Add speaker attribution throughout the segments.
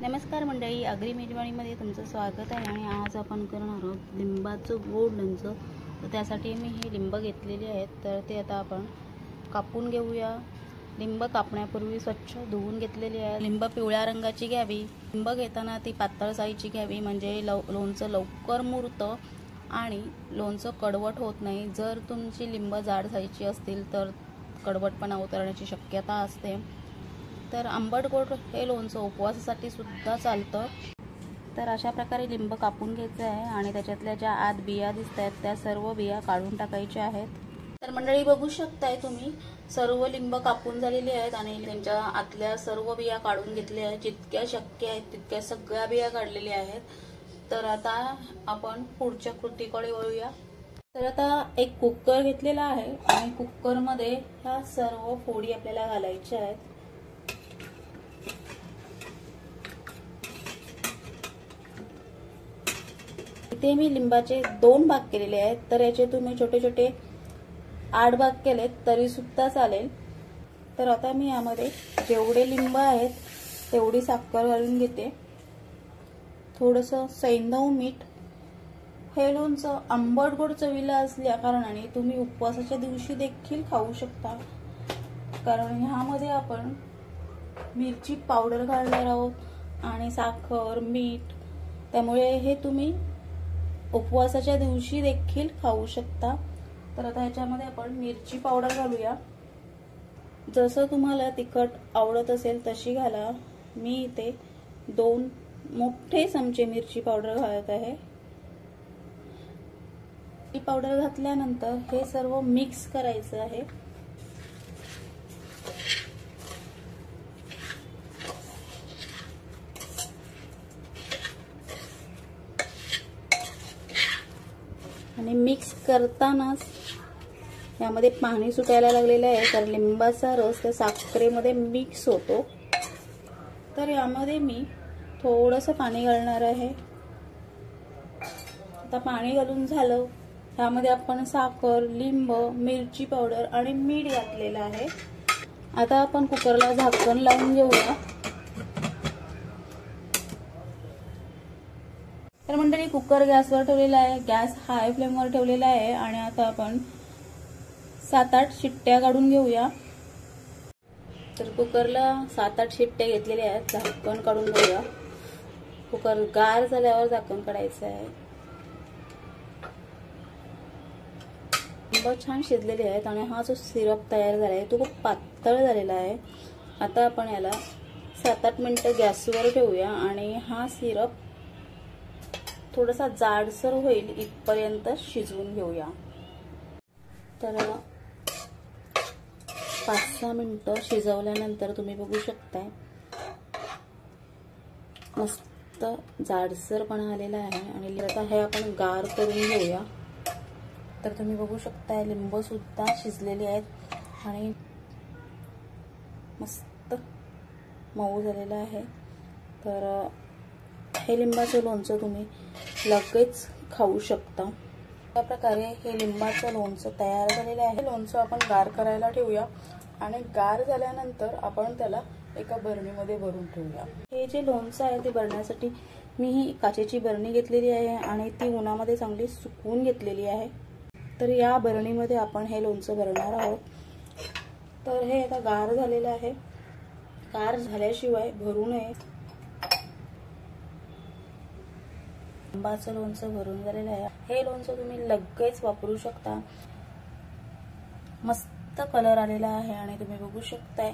Speaker 1: नमस्कार मंडळी, आगरी मेजवानीमध्ये तुमचं स्वागत आहे. आणि आज आपण करणार आहोत लिंबाचं गोड लोणचं. तर त्यासाठी मी हे लिंब घेतलेले आहेत, तर ते आता आपण कापून घेऊया. लिंब कापण्यापूर्वी स्वच्छ धुवून घेतलेली आहे. लिंब पिवळ्या रंगाची घ्यावी. लिंब घेताना ती पातळ साईजची घ्यावी, म्हणजे लोणचं लवकर मुरतं आणि लोणचं कडवट होत नाही. जर तुमची लिंब जाड साईजची असतील तर कडवटपणा उतरण्याची शक्यता असते. तर आंबट गोड हे लोणचं उपवासासाठी सुद्धा चालतं. तर अशा प्रकारे लिंब कापून घ्यायचं आहे आणि त्याच्यातल्या ज्या आत बिया दिसत आहेत त्या सर्व बिया काढून टाकायच्या आहेत. तर मंडळी बघू शकताय तुम्ही, सर्व लिंब कापून झालेले आहेत आणि त्यांच्या आतल्या सर्व बिया काढून घेतल्या आहेत. जितक्या शक्य आहेत तितक्या सगळ्या बिया काढलेल्या आहेत. तर आता आपण पुढच्या कृतीकडे वळूया. तर आता एक कुकर घेतलेला आहे आणि कुकरमध्ये ह्या सर्व फोडी आपल्याला घालायच्या आहेत. इथे मी लिंबाचे 2 भाग केलेले आहेत, तर याचे तुम्ही छोटे छोटे 8 भाग केलेत तरी सुद्धा चालेल. तर आता मी यामध्ये जेवढे लिंब आहेत तेवढी साखर घालून घेते, थोडंसं सैंधव मीठ. हे लोणचं आंबट गोड चवीला असल्या कारणाने तुम्ही उपवासाच्या दिवशी देखील खाऊ शकता, कारण ह्यामध्ये आपण मिरची पावडर घालणार आहोत आणि साखर मीठ, त्यामुळे हे तुम्ही उपवासाच्या दिवशी देखील खाऊ शकता. तर आता ह्याच्यामध्ये आपण मिरची पावडर घालूया. जसं तुम्हाला तिखट आवडत असेल तशी घाला. मी इथे 2 मोठे चमचे मिरची पावडर घालत आहे. ही पावडर घातल्यानंतर हे सर्व मिक्स करायचं आहे. आणि मिक्स करतानाच यामध्ये पाणी सुटायला लागलेलं आहे, तर लिंबाचा रस त्या साखरेमध्ये मिक्स होतो. तर यामध्ये मी थोडंसं पाणी घालणार आहे. आता पाणी घालून झालं. यामध्ये आपण साखर, लिंब, मिरची पावडर आणि मीठ घातलेलं आहे. आता आपण कुकरला झाकण लावून घेऊया. तर मंडळी, कुकर गॅसवर ठेवलेला आहे. गॅस हाय फ्लेमवर ठेवलेला आहे आणि आता आपण 7-8 शिट्ट्या काढून घेऊया. तर कुकरला 7-8 शिट्ट्या घेतलेल्या आहेत. झाकण काढून घेऊया. कुकर गार झाल्यावर झाकण काढायचं आहे. लिंब छान शिजलेले आहेत आणि हा जो सिरप तयार झाला आहे तो खूप पातळ झालेला आहे. आता आपण याला 7-8 मिनिटं गॅसवर ठेवूया आणि हा सिरप थोडासा जाडसर होईल इथपर्यंत शिजवून घेऊया. तर 5-6 मिनिटं शिजवल्यानंतर तुम्ही बघू शकताय मस्त जाडसरपणा आलेला आहे. आणि आता हे आपण गार करून घेऊया. तर तुम्ही बघू शकताय लिंब सुद्धा शिजलेले आहेत आणि मस्त मऊ झालेलं आहे. तर हे लिंबाचं लोणचं तुम्ही लगेच खाऊ शकता. अशा प्रकारे हे लिंबाचं लोणचं तयार झालेलं आहे. लोणचं आपण गार करायला ठेवूया आणि गार झाल्यानंतर आपण त्याला एका बरणीमध्ये भरून ठेवूया. हे जे लोणचं आहे ते भरण्यासाठी मी ही काचेची बरणी घेतलेली आहे आणि ती उन्हामध्ये चांगली सुकवून घेतलेली आहे. तर या बरणीमध्ये आपण हे लोणचं भरणार आहोत. तर हे आता गार झालेलं आहे. गार झाल्याशिवाय भरू नये. लिंबाचं लोणचं भरून झालेलं आहे. हे लोणचं तुम्ही लगेच वापरू शकता. मस्त कलर आलेला आहे आणि तुम्ही बघू शकताय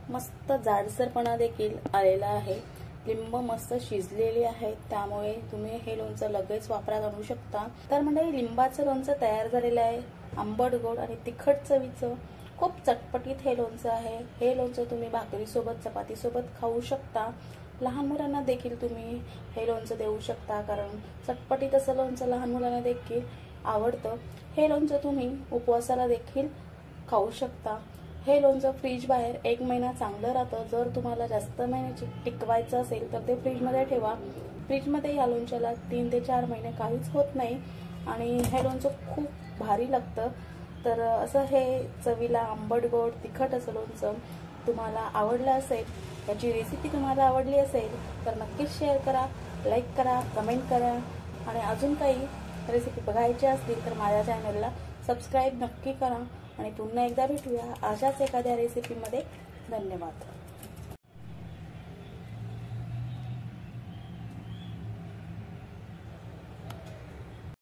Speaker 1: मस्त जाडसरपणा देखील आलेला आहे. लिंब मस्त शिजलेली आहे, त्यामुळे तुम्ही हे लोणचं लगेच वापरात आणू शकता. तर मंडळी, लिंबाचं लोणचं तयार झालेलं आहे. आंबट गोड आणि तिखट चवीचं खूप चटपटीत हे लोणचं आहे. हे लोणचं तुम्ही भाकरीसोबत, चपातीसोबत खाऊ शकता. लहान मुलांना देखील तुम्ही हे लोणचं देऊ शकता, कारण चटपटीत असं लोणचं लहान मुलांना देखील आवडतं. हे लोणचं तुम्ही उपवासाला देखील खाऊ शकता. हे लोणचं फ्रीज बाहेर 1 महिना चांगलं राहतं. जर तुम्हाला जास्त महिन्याची टिकवायचं असेल तर ते फ्रीजमध्ये ठेवा. फ्रीजमध्ये या लोणच्याला 3 ते 4 महिने काहीच होत नाही आणि हे लोणचं खूप भारी लागतं. तर असं हे चवीला आंबट गोड तिखट असं लोणचं तुम्हाला आवडलं असेल, याची रेसिपी तुम्हाला आवडली असेल तर नक्कीच शेअर करा, लाईक करा, कमेंट करा आणि अजून काही रेसिपी बघायची असतील तर माझ्या चॅनलला सबस्क्राईब नक्की करा आणि पुन्हा एकदा भेटूया अशाच एखाद्या रेसिपीमध्ये. धन्यवाद.